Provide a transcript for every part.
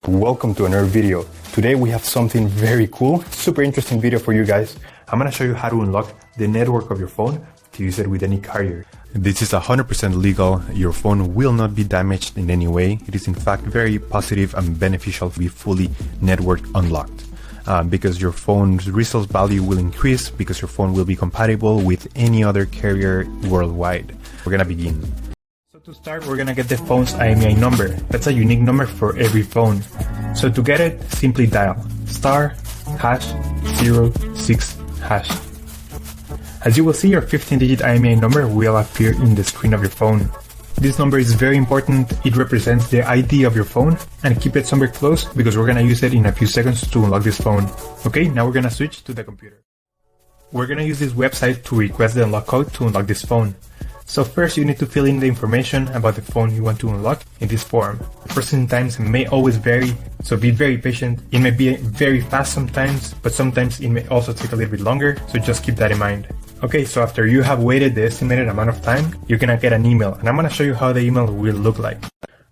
Welcome to another video. Today we have something very cool, super interesting video for you guys. I'm gonna show you how to unlock the network of your phone to use it with any carrier. This is 100% legal. Your phone will not be damaged in any way. It is in fact very positive and beneficial to be fully network unlocked. Because your phone's resale value will increase because your phone will be compatible with any other carrier worldwide. We're gonna begin. So to start, we're gonna get the phone's Imei number. That's a unique number for every phone. So to get it, simply dial *#06#. As you will see, your 15-digit Imei number will appear in the screen of your phone. This number is very important. It represents the ID of your phone, and keep it somewhere close because we're gonna use it in a few seconds to unlock this phone. Okay, now we're gonna switch to the computer. We're gonna use this website to request the unlock code to unlock this phone. So first you need to fill in the information about the phone you want to unlock in this form. Processing times may always vary, so be very patient. It may be very fast sometimes, but sometimes it may also take a little bit longer, so just keep that in mind. Okay, so after you have waited the estimated amount of time, you're gonna get an email, and I'm gonna show you how the email will look like.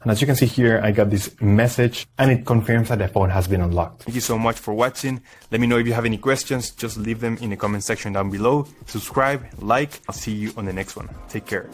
And as you can see here, I got this message, and it confirms that the phone has been unlocked. Thank you so much for watching. Let me know if you have any questions. Just leave them in the comment section down below. Subscribe, like. I'll see you on the next one. Take care.